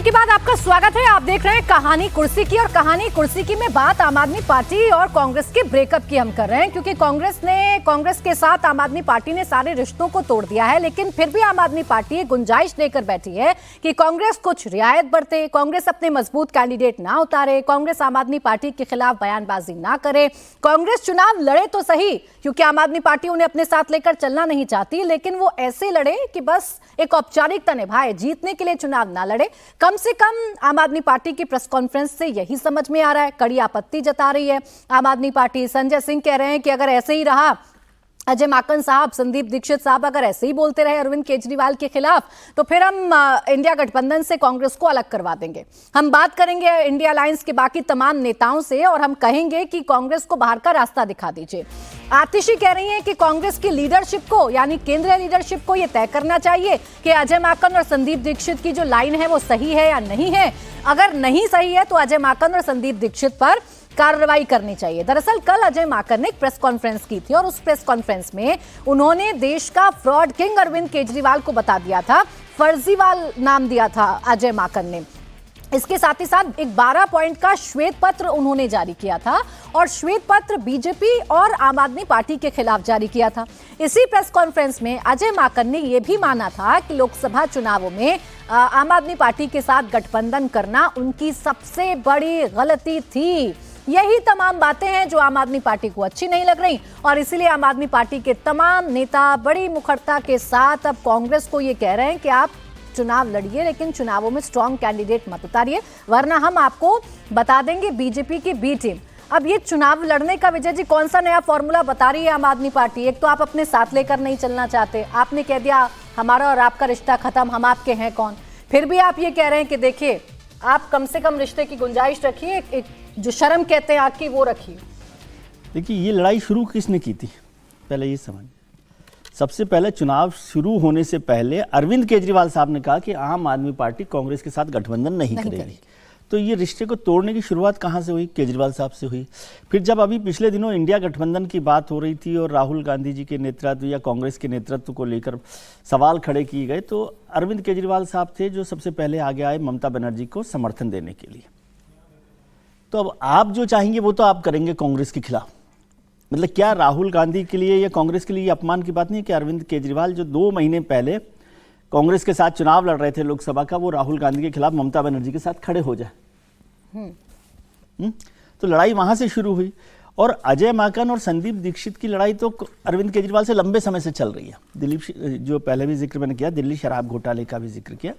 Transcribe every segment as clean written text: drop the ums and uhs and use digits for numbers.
के बाद आपका स्वागत है। आप देख रहे हैं कहानी कुर्सी की, और कहानी कुर्सी की में बात आम आदमी पार्टी और कांग्रेस के ब्रेकअप की हम कर रहे हैं, क्योंकि कांग्रेस के साथ आम आदमी पार्टी ने सारे रिश्तों को तोड़ दिया है। लेकिन फिर भी आम आदमी पार्टी गुंजाइश देकर बैठी है कि कांग्रेस कुछ रियायत बरते, कांग्रेस अपने मजबूत कैंडिडेट ना उतारे, कांग्रेस आम आदमी पार्टी के खिलाफ बयानबाजी ना करे, कांग्रेस चुनाव लड़े तो सही, क्योंकि आम आदमी पार्टी उन्हें अपने साथ लेकर चलना नहीं चाहती, लेकिन वो ऐसे लड़े कि बस एक औपचारिकता निभाए, जीतने के लिए चुनाव ना लड़े। कम से कम आम आदमी पार्टी की प्रेस कॉन्फ्रेंस से यही समझ में आ रहा है। कड़ी आपत्ति जता रही है आम आदमी पार्टी। संजय सिंह कह रहे हैं कि अगर ऐसे ही रहा, अजय माकन साहब, संदीप दीक्षित साहब अगर ऐसे ही बोलते रहे अरविंद केजरीवाल के खिलाफ, तो फिर हम इंडिया गठबंधन से कांग्रेस को अलग करवा देंगे। हम बात करेंगे इंडिया अलायंस के बाकी तमाम नेताओं से और हम कहेंगे कि कांग्रेस को बाहर का रास्ता दिखा दीजिए। आतिशी कह रही हैं कि कांग्रेस की लीडरशिप को, यानी केंद्रीय लीडरशिप को यह तय करना चाहिए कि अजय माकन और संदीप दीक्षित की जो लाइन है वो सही है या नहीं है। अगर नहीं सही है तो अजय माकन और संदीप दीक्षित पर कार्रवाई करनी चाहिए। दरअसल कल अजय माकन ने एक प्रेस कॉन्फ्रेंस की थी और उस प्रेस कॉन्फ्रेंस में उन्होंने देश का फ्रॉड किंग अरविंद केजरीवाल को बता दिया था, फर्जीवाल नाम दिया था अजय माकन ने। इसके साथ ही साथ एक 12 पॉइंट का श्वेत पत्र उन्होंने जारी किया था और श्वेत पत्र बीजेपी और आम आदमी पार्टी के खिलाफ जारी किया था। इसी प्रेस कॉन्फ्रेंस में अजय माकन ने यह भी माना था कि लोकसभा चुनावों में आम आदमी पार्टी के साथ गठबंधन करना उनकी सबसे बड़ी गलती थी। यही तमाम बातें हैं जो आम आदमी पार्टी को अच्छी नहीं लग रही और इसीलिए आम आदमी पार्टी के तमाम नेता बड़ी मुखरता के साथ अब कांग्रेस को ये कह रहे हैं कि आप चुनाव लड़िए, लेकिन चुनावों में स्ट्रॉन्ग कैंडिडेट मत उतारिए, वरना हम आपको बता देंगे बीजेपी की बी टीम। अब ये चुनाव लड़ने का विजय जी कौन सा नया फॉर्मूला बता रही है आम आदमी पार्टी? एक तो आप अपने साथ लेकर नहीं चलना चाहते, आपने कह दिया हमारा और आपका रिश्ता खत्म, हम आपके हैं कौन। फिर भी आप ये कह रहे हैं कि देखिए आप कम से कम रिश्ते की गुंजाइश रखिए, एक जो शर्म कहते हैं आपकी वो रखिए। देखिए ये लड़ाई शुरू किसने की थी, पहले ये समझ। सबसे पहले चुनाव शुरू होने से पहले अरविंद केजरीवाल साहब ने कहा कि आम आदमी पार्टी कांग्रेस के साथ गठबंधन नहीं करेगी। तो ये रिश्ते को तोड़ने की शुरुआत कहाँ से हुई? केजरीवाल साहब से हुई। फिर जब अभी पिछले दिनों इंडिया गठबंधन की बात हो रही थी और राहुल गांधी जी के नेतृत्व या कांग्रेस के नेतृत्व को लेकर सवाल खड़े किए गए, तो अरविंद केजरीवाल साहब थे जो सबसे पहले आगे आए ममता बनर्जी को समर्थन देने के लिए। तो अब आप जो चाहेंगे वो तो आप करेंगे कांग्रेस के खिलाफ। मतलब क्या राहुल गांधी के लिए या कांग्रेस के लिए अपमान की बात नहीं है कि अरविंद केजरीवाल जो 2 महीने पहले कांग्रेस के साथ चुनाव लड़ रहे थे लोकसभा का, वो राहुल गांधी के खिलाफ ममता बनर्जी के साथ खड़े हो जाए। तो लड़ाई वहां से शुरू हुई और अजय माकन और संदीप दीक्षित की लड़ाई तो अरविंद केजरीवाल से लंबे समय से चल रही है। दिल्ली, जो पहले भी जिक्र मैंने किया, दिल्ली शराब घोटाले का भी जिक्र किया।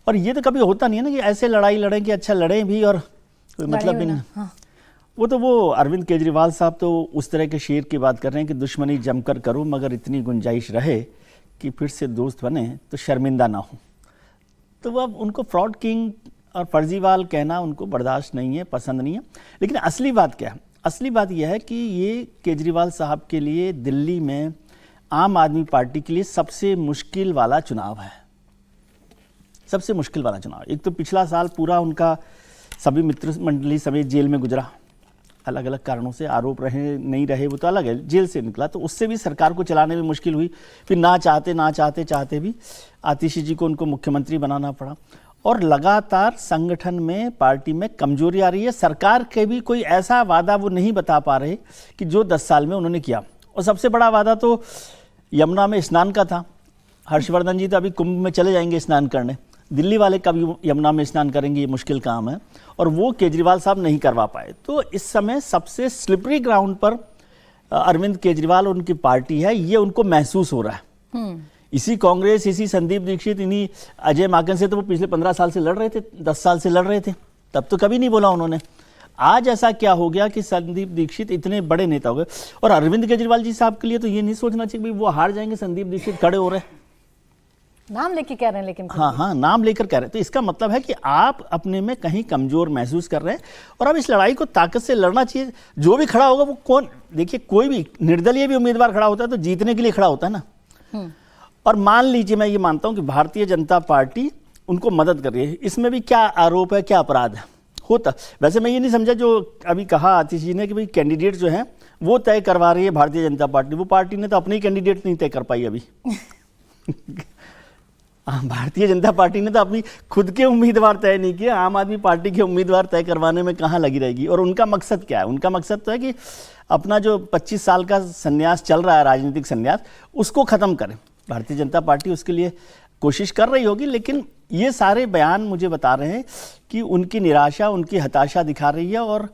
और ये तो कभी होता नहीं है ना कि ऐसे लड़ाई लड़ें कि अच्छा लड़ें भी और कोई मतलब भी नहीं। हाँ। वो अरविंद केजरीवाल साहब तो उस तरह के शेर की बात कर रहे हैं कि दुश्मनी जमकर करूं मगर इतनी गुंजाइश रहे कि फिर से दोस्त बने तो शर्मिंदा ना हो। तो अब उनको फ्रॉड किंग और फर्जीवाल कहना उनको बर्दाश्त नहीं है, पसंद नहीं है। लेकिन असली बात क्या है? असली बात यह है कि ये केजरीवाल साहब के लिए दिल्ली में आम आदमी पार्टी के लिए सबसे मुश्किल वाला चुनाव है। सबसे मुश्किल वाला चुनाव। एक तो पिछला साल पूरा उनका सभी मित्र मंडली समेत जेल में गुजरा, अलग अलग कारणों से, आरोप रहे नहीं रहे वो तो अलग है, जेल से निकला, तो उससे भी सरकार को चलाने में मुश्किल हुई। फिर ना चाहते भी आतिशी जी को उनको मुख्यमंत्री बनाना पड़ा और लगातार संगठन में, पार्टी में कमजोरी आ रही है। सरकार के भी कोई ऐसा वादा वो नहीं बता पा रहे कि जो 10 साल में उन्होंने किया। और सबसे बड़ा वादा तो यमुना में स्नान का था। हर्षवर्धन जी तो अभी कुंभ में चले जाएंगे स्नान करने, दिल्ली वाले कभी यमुना में स्नान करेंगे, ये मुश्किल काम है और वो केजरीवाल साहब नहीं करवा पाए। तो इस समय सबसे स्लिपरी ग्राउंड पर अरविंद केजरीवाल और उनकी पार्टी है, ये उनको महसूस हो रहा है। इसी कांग्रेस, इसी संदीप दीक्षित, इन्हीं अजय माकन से तो वो पिछले 15 साल से लड़ रहे थे, 10 साल से लड़ रहे थे, तब तो कभी नहीं बोला उन्होंने। आज ऐसा क्या हो गया कि संदीप दीक्षित इतने बड़े नेता हो गए? और अरविंद केजरीवाल जी साहब के लिए तो ये नहीं सोचना चाहिए भाई वो हार जाएंगे, संदीप दीक्षित खड़े हो रहे हैं। नाम लेके कह रहे हैं, लेकिन हाँ, नाम लेकर कह रहे हैं। तो इसका मतलब है कि आप अपने में कहीं कमजोर महसूस कर रहे हैं और अब इस लड़ाई को ताकत से लड़ना चाहिए। जो भी खड़ा होगा वो कौन, देखिए कोई भी निर्दलीय भी उम्मीदवार खड़ा होता है तो जीतने के लिए खड़ा होता है ना। और मान लीजिए, मैं ये मानता हूं कि भारतीय जनता पार्टी उनको मदद कर रही है, इसमें भी क्या आरोप है, क्या अपराध है? होता वैसे मैं ये नहीं समझा जो अभी कहा आतिश जी ने कि भाई कैंडिडेट जो है वो तय करवा रही है भारतीय जनता पार्टी। वो पार्टी ने तो अपने ही कैंडिडेट नहीं तय कर पाई अभी। भारतीय जनता पार्टी ने तो अपनी खुद के उम्मीदवार तय नहीं किए, आम आदमी पार्टी के उम्मीदवार तय करवाने में कहाँ लगी रहेगी। और उनका मकसद क्या है? उनका मकसद तो है कि अपना जो 25 साल का संन्यास चल रहा है, राजनीतिक संन्यास, उसको खत्म करें। भारतीय जनता पार्टी उसके लिए कोशिश कर रही होगी, लेकिन ये सारे बयान मुझे बता रहे हैं कि उनकी निराशा, उनकी हताशा दिखा रही है। और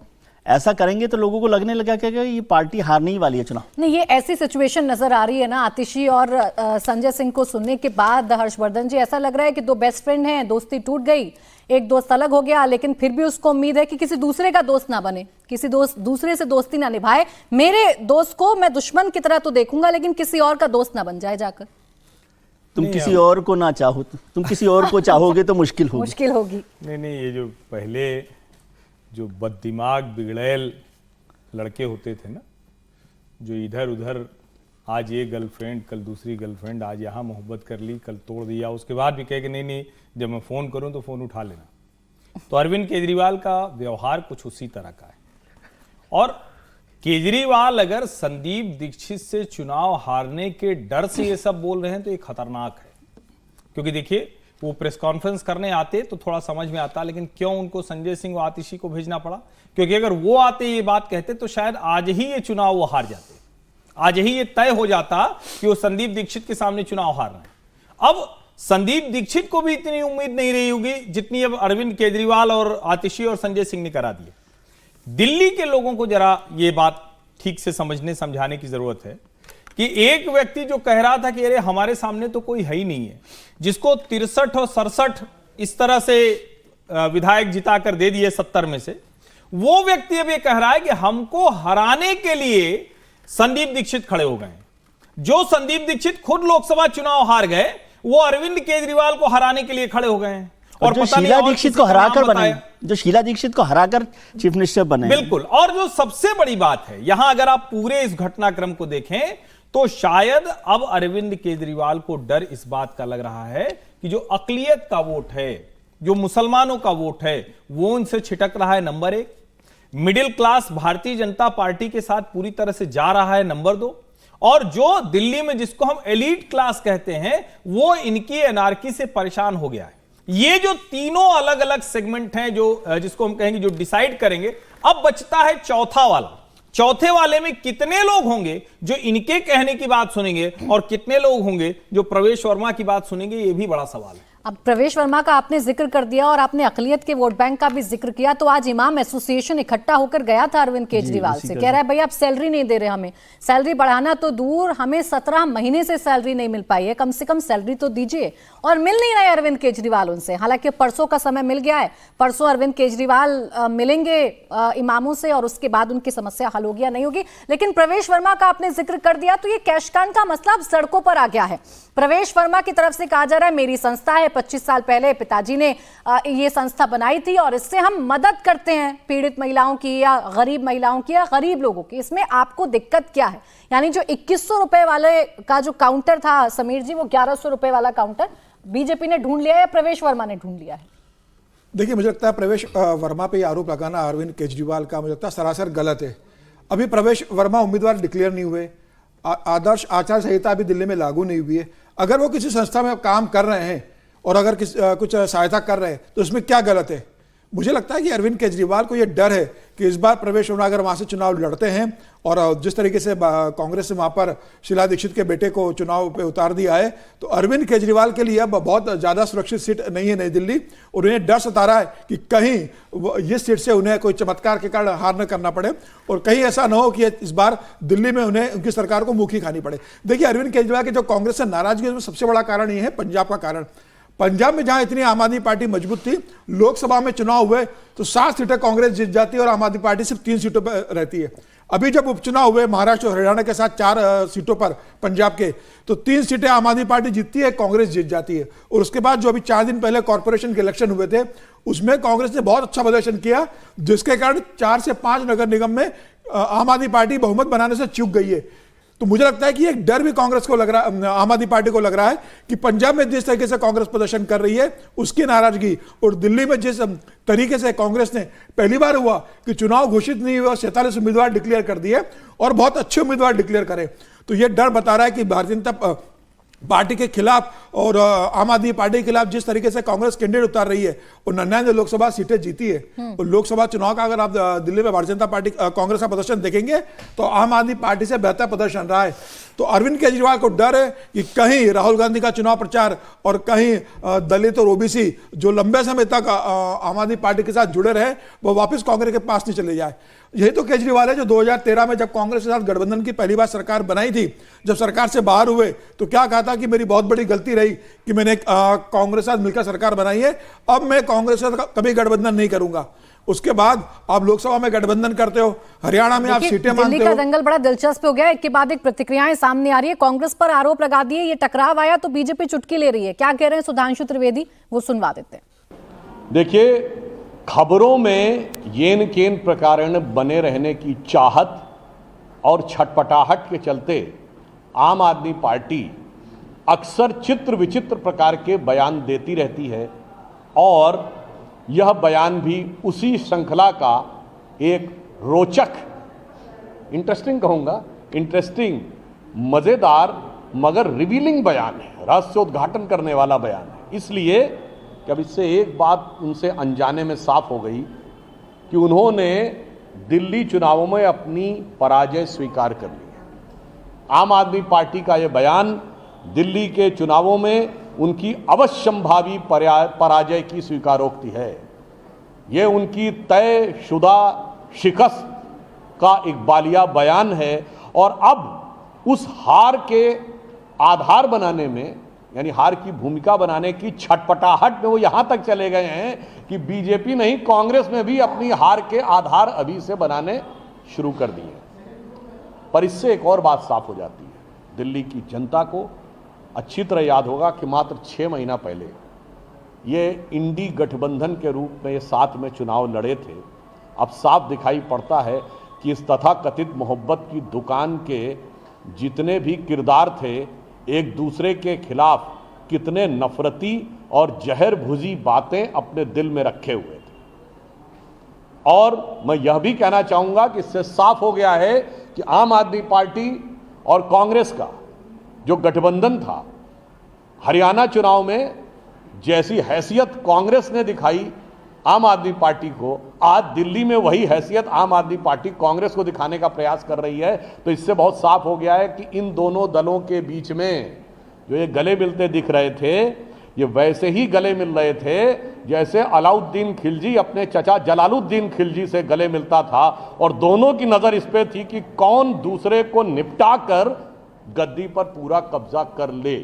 ऐसा करेंगे तो लोगों को लगने लगा कि ये पार्टी हारने ही वाली है चुनाव। नहीं, ये ऐसी सिचुएशन नजर आ रही है ना आतिशी और संजय सिंह को सुनने के बाद हर्षवर्धन जी, ऐसा लग रहा है कि दो बेस्ट फ्रेंड हैं, दोस्ती टूट गई, एक दोस्त अलग हो गया, लेकिन फिर भी उसको उम्मीद है कि किसी दूसरे का दोस्त ना बने, किसी दूसरे से दोस्ती ना निभाए। मेरे दोस्त को मैं दुश्मन की तरह तो देखूंगा, लेकिन किसी और का दोस्त ना बन जाए जाकर। तुम किसी और को ना चाहो, तुम किसी और को चाहोगे तो मुश्किल होगी। नहीं, ये जो पहले जो बददिमाग बिगड़ैल लड़के होते थे ना, जो इधर उधर आज ये गर्लफ्रेंड, कल दूसरी गर्लफ्रेंड, आज यहाँ मोहब्बत कर ली, कल तोड़ दिया, उसके बाद भी कहे कि नहीं जब मैं फ़ोन करूँ तो फ़ोन उठा लेना। तो अरविंद केजरीवाल का व्यवहार कुछ उसी तरह का है। और केजरीवाल अगर संदीप दीक्षित से चुनाव हारने के डर से ये सब बोल रहे हैं तो ये खतरनाक है। क्योंकि देखिए, वो प्रेस कॉन्फ्रेंस करने आते तो थोड़ा समझ में आता, लेकिन क्यों उनको संजय सिंह और आतिशी को भेजना पड़ा? क्योंकि अगर वो आते ये बात कहते तो शायद आज ही ये चुनाव वो हार जाते, आज ही ये तय हो जाता कि वो संदीप दीक्षित के सामने चुनाव हार रहे हैं। अब संदीप दीक्षित को भी इतनी उम्मीद नहीं रही होगी जितनी अब अरविंद केजरीवाल और आतिशी और संजय सिंह ने करा दी। दिल्ली के लोगों को जरा ये बात ठीक से समझाने की जरूरत है कि एक व्यक्ति जो कह रहा था कि अरे हमारे सामने तो कोई है ही नहीं है, जिसको 63 और 67 इस तरह से विधायक जिताकर दे दिए 70 में से, वो व्यक्ति अब ये कह रहा है कि हमको हराने के लिए संदीप दीक्षित खड़े हो गए। जो संदीप दीक्षित खुद लोकसभा चुनाव हार गए, वो अरविंद केजरीवाल को हराने के लिए खड़े हो गए हैं। और जो शीला दीक्षित को हराकर बने, जो शीला दीक्षित को हराकर चीफ मिनिस्टर बने। बिल्कुल। और जो सबसे बड़ी बात है यहां, अगर आप पूरे इस घटनाक्रम को देखें तो शायद अब अरविंद केजरीवाल को डर इस बात का लग रहा है कि जो अकलियत का वोट है, जो मुसलमानों का वोट है, वो उनसे छिटक रहा है, number 1। Middle class Bharatiya Janata party के साथ पूरी तरह से जा रहा है, नंबर 2। और जो दिल्ली में जिसको हम एलीट क्लास कहते हैं, वो इनकी एनार्की से परेशान हो गया है। ये जो तीनों अलग अलग सेगमेंट हैं जो जिसको हम कहेंगे जो डिसाइड करेंगे, अब बचता है चौथा वाला। चौथे वाले में कितने लोग होंगे जो इनके कहने की बात सुनेंगे और कितने लोग होंगे जो प्रवेश वर्मा की बात सुनेंगे, ये भी बड़ा सवाल है। अब प्रवेश वर्मा का आपने जिक्र कर दिया और आपने अकलियत के वोट बैंक का भी जिक्र किया, तो आज इमाम एसोसिएशन इकट्ठा होकर गया था अरविंद केजरीवाल से, कह रहा है भाई आप सैलरी नहीं दे रहे, हमें सैलरी बढ़ाना तो दूर, हमें 17 महीने से सैलरी नहीं मिल पाई है, कम से कम सैलरी तो दीजिए। और मिल नहीं रहे अरविंद केजरीवाल उनसे। हालांकि परसों का समय मिल गया है, परसों अरविंद केजरीवाल मिलेंगे इमामों से और उसके बाद उनकी समस्या हल होगी या नहीं होगी। लेकिन प्रवेश वर्मा का आपने जिक्र कर दिया, तो ये कैशकान का मसला अब सड़कों पर आ गया है। प्रवेश वर्मा की तरफ से कहा जा रहा है मेरी संस्था है, 25 साल पहले पिताजी ने ये संस्था बनाई थी और इससे हम मदद करते हैं पीड़ित महिलाओं की या गरीब महिलाओं की या गरीब लोगों की। इसमें आपको दिक्कत क्या है? यानी जो 2100 रुपए वाले का जो काउंटर था समीर जी, वो 1100 रुपए वाला काउंटर बीजेपी ने ढूंढ लिया है या प्रवेश वर्मा ने ढूंढ लिया है? देखिए, मुझे लगता है प्रवेश वर्मा पे आरोप लगाना अरविंद केजरीवाल का मुझे लगता है सरासर गलत है। अभी प्रवेश वर्मा उम्मीदवार डिक्लेयर नहीं हुए, आदर्श आचार संहिता अभी दिल्ली में लागू नहीं हुई है। अगर वो किसी संस्था में काम कर रहे हैं और अगर कुछ सहायता कर रहे हैं तो उसमें क्या गलत है? मुझे लगता है कि अरविंद केजरीवाल को यह डर है कि इस बार प्रवेश वर्मा अगर वहां से चुनाव लड़ते हैं और जिस तरीके से कांग्रेस ने वहां पर शीला दीक्षित के बेटे को चुनाव पे उतार दिया है, तो अरविंद केजरीवाल के लिए अब बहुत ज्यादा सुरक्षित सीट नहीं है नई दिल्ली। और उन्हें डर सता रहा है कि कहीं इस सीट से उन्हें कोई चमत्कार के कारण हार न करना पड़े और कहीं ऐसा न हो कि इस बार दिल्ली में उन्हें उनकी सरकार को मुखी खानी पड़े। देखिए, अरविंद केजरीवाल के जो कांग्रेस से नाराजगी है, सबसे बड़ा कारण ये है पंजाब का कारण। पंजाब में जहां इतनी आम आदमी पार्टी मजबूत थी, लोकसभा में चुनाव हुए तो 7 सीटें कांग्रेस जीत जाती है और आम आदमी पार्टी सिर्फ 3 सीटों पर रहती है। अभी जब उपचुनाव हुए महाराष्ट्र और हरियाणा के साथ 4 सीटों पर पंजाब के, तो 3 सीटें आम आदमी पार्टी जीतती है, कांग्रेस जीत जाती है। और उसके बाद जो अभी 4 दिन पहले कॉर्पोरेशन के इलेक्शन हुए थे, उसमें कांग्रेस ने बहुत अच्छा प्रदर्शन किया, जिसके कारण 4 से 5 नगर निगम में आम आदमी पार्टी बहुमत बनाने से चूक गई है। तो मुझे लगता है कि एक डर भी कांग्रेस को लग रहा, आम आदमी पार्टी को लग रहा है कि पंजाब में जिस तरीके से कांग्रेस प्रदर्शन कर रही है उसकी नाराजगी, और दिल्ली में जिस तरीके से कांग्रेस ने पहली बार हुआ कि चुनाव घोषित नहीं हुआ, 47 उम्मीदवार डिक्लेयर कर दिए और बहुत अच्छे उम्मीदवार डिक्लेयर करे, तो यह डर बता रहा है कि भारतीय जनता पार्टी के खिलाफ और आम आदमी पार्टी के खिलाफ जिस तरीके से कांग्रेस कैंडिडेट उतार रही है और 99 लोकसभा सीटें जीती है, और लोकसभा चुनाव का अगर आप दिल्ली में भारतीय जनता पार्टी कांग्रेस का प्रदर्शन देखेंगे तो आम आदमी पार्टी से बेहतर प्रदर्शन रहा है। तो अरविंद केजरीवाल को डर है कि कहीं राहुल गांधी का चुनाव प्रचार और कहीं दलित और ओबीसी जो लंबे समय तक आम आदमी पार्टी के साथ जुड़े रहे वो वापस कांग्रेस के पास नहीं चले जाए। यही तो केजरीवाल है जो 2013 में जब कांग्रेस के साथ गठबंधन की पहली बार सरकार बनाई थी, जब सरकार से बाहर हुए तो क्या कहा था कि मेरी बहुत बड़ी गलती रही कि मैंने कांग्रेस के साथ मिलकर सरकार बनाई है, अब मैं कांग्रेस के साथ कभी गठबंधन नहीं करूंगा। उसके बाद आप लोकसभा में गठबंधन करते हो, हरियाणा में आप सीटें मानते हो। दिल्ली का दंगल बड़ा दिलचस्प हो गया, एक के बाद एक प्रतिक्रियाएं सामने आ रही है। कांग्रेस पर आरोप लगा दिए, ये टकराव आया तो बीजेपी चुटकी ले रही है। क्या कह रहे हैं सुधांशु त्रिवेदी, वो सुनवा देते हैं। देखिए, खबरों में येन केन प्रकरण बने रहने की चाहत और छटपटाहट के चलते आम आदमी पार्टी अक्सर चित्र विचित्र प्रकार के बयान देती रहती है, और यह बयान भी उसी श्रृंखला का एक रोचक, इंटरेस्टिंग कहूँगा, इंटरेस्टिंग, मज़ेदार मगर रिवीलिंग बयान है, रहस्योद्घाटन करने वाला बयान है। इसलिए कि अब इससे एक बात उनसे अनजाने में साफ हो गई कि उन्होंने दिल्ली चुनावों में अपनी पराजय स्वीकार कर ली है। आम आदमी पार्टी का यह बयान दिल्ली के चुनावों में उनकी अवश्यंभावी पराजय की स्वीकारोक्ति है। यह उनकी तयशुदा शिकस्त का इकबालिया बयान है, और अब उस हार के आधार बनाने में, यानी हार की भूमिका बनाने की छटपटाहट में वो यहां तक चले गए हैं कि बीजेपी नहीं, कांग्रेस में भी अपनी हार के आधार अभी से बनाने शुरू कर दिए। पर इससे एक और बात साफ हो जाती है, दिल्ली की जनता को अच्छी तरह याद होगा कि मात्र 6 महीना पहले ये इंडी गठबंधन के रूप में ये साथ में चुनाव लड़े थे। अब साफ दिखाई पड़ता है कि इस तथाकथित मोहब्बत की दुकान के जितने भी किरदार थे, एक दूसरे के खिलाफ कितने नफरती और जहर भुजी बातें अपने दिल में रखे हुए थे। और मैं यह भी कहना चाहूंगा कि इससे साफ हो गया है कि आम आदमी पार्टी और कांग्रेस का जो गठबंधन था, हरियाणा चुनाव में जैसी हैसियत कांग्रेस ने दिखाई आम आदमी पार्टी को, आज दिल्ली में वही हैसियत आम आदमी पार्टी कांग्रेस को दिखाने का प्रयास कर रही है। तो इससे बहुत साफ हो गया है कि इन दोनों दलों के बीच में जो ये गले मिलते दिख रहे थे, ये वैसे ही गले मिल रहे थे जैसे अलाउद्दीन खिलजी अपने चचा जलालुद्दीन खिलजी से गले मिलता था, और दोनों की नजर इस पे थी कि कौन दूसरे को निपटा कर गद्दी पर पूरा कब्जा कर ले।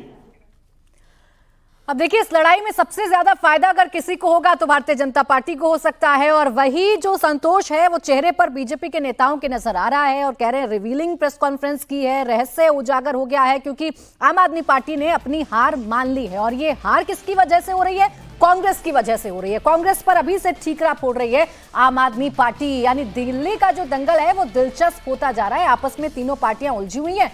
अब देखिए, इस लड़ाई में सबसे ज्यादा फायदा अगर किसी को होगा तो भारतीय जनता पार्टी को हो सकता है, और वही जो संतोष है वो चेहरे पर बीजेपी के नेताओं के नजर आ रहा है, और कह रहे हैं रिवीलिंग प्रेस कॉन्फ्रेंस की है, रहस्य उजागर हो गया है, क्योंकि आम आदमी पार्टी ने अपनी हार मान ली है। और ये हार किसकी वजह से हो रही है? कांग्रेस की वजह से हो रही है। कांग्रेस पर अभी से ठीकरा फोड़ रही है आम आदमी पार्टी। यानी दिल्ली का जो दंगल है वो दिलचस्प होता जा रहा है। आपस में तीनों पार्टियां उलझी हुई हैं।